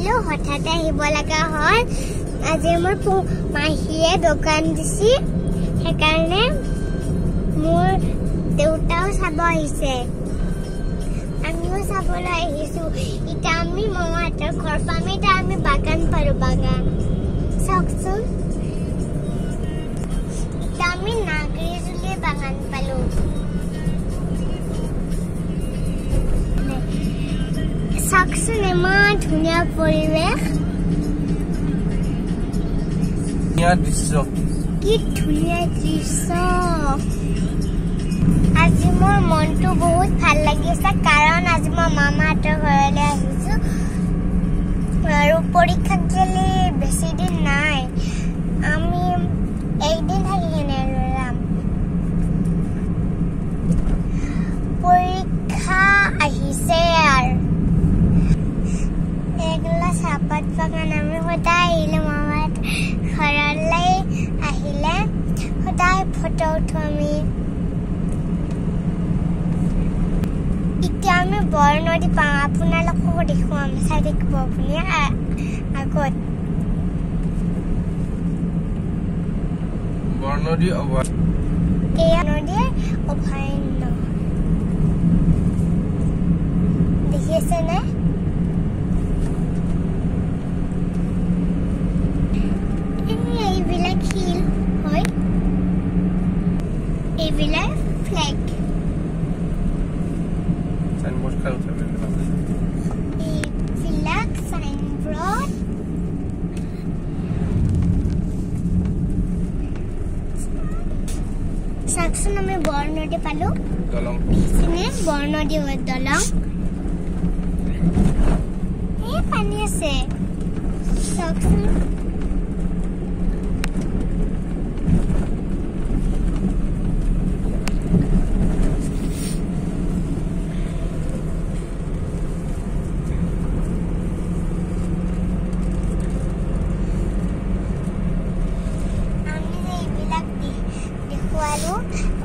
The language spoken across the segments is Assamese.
পাৰিলো হঠাতে আহিব লগা হ'ল আজি মোৰ মাহীয়ে দোকান দিছি সেইকাৰণে মোৰ দেউতাও চাব আহিছে আমিও চাবলৈ আহিছো এটা আমি মামাহঁতৰ ঘৰ পাম এটা আমি বাগান পাৰো বাগান চাওকচোন এটা আমি নাগৰিজুলি বাগান পালো চাওকচোন ইমান ধুনীয়া পৰিৱেশ কি ধুনীয়া দৃশ্য আজি মোৰ মনটো বহুত ভাল লাগিছে কাৰণ আজি মই মামাহঁতৰ ঘৰলৈ আহিছো আৰু পৰীক্ষালৈ বেছি দিন নাই আমি একদিন থাকি কিনে যাম পৰীক্ষা আহিছে আৰু এগুলা চাহপাত বাগান আমি সদায় আহিলে মামাহঁতৰ ঘৰলৈ আহিলে সদায় ফটো উঠো আমি এতিয়া আমি বৰনদী পাওঁ আপোনালোককো দেখুৱাম চাই থাকিব আপুনি আগত বৰনদী এয়া নদীৰ অভয়াৰণ্য দেখি আছেনে এইবিলাক শিল হয় এইবিলাক ফ্লেগ সাইনবোৰ্ড খাও থাকে এইবিলাক সাইনবোৰ্ড সাকসুন আমি বৰনদী পালো দলং সিনে বৰনদী হয় দলং এই পানী আছে সাকসুন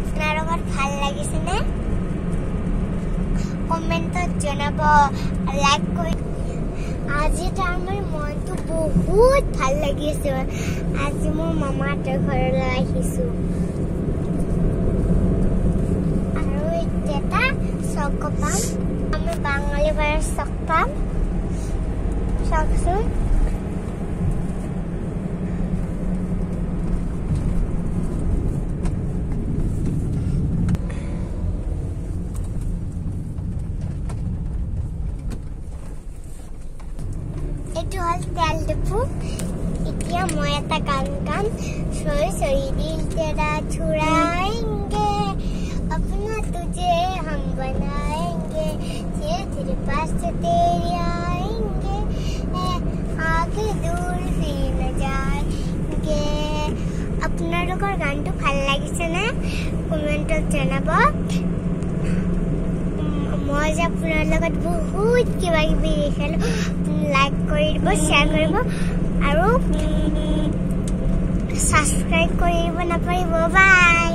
আপনাৰ ভাল লাগিছে না কমেন্টত জানাব লাইক কৰি আজি আমাৰ মনটো বহুত ভাল লাগিছে আজি মোৰ মামাহঁতৰ ঘৰলৈ আহিছো আৰু এটা চক পাম আমি বাঙালী বাৰ চক পাম চাওকচোন itu hal tel depu itia moi eta gaন গান सोई सोई दिल तेरा छुड़ाएंगे अपना तुझे हम बनाएंगे धीरे धीरे पास तेरे आएंगे आगे दूर फिर न जाएंगे अपना लोगों गानটো ভাল লাগিছে না কমেন্টত জানাব মই যে আপোনাৰ লগত বহুত কিবা কিবি দেখালো লাইক কৰি দিব শেয়াৰ কৰিব আৰু সাবস্ক্ৰাইব কৰিব নাপাৰিব বাই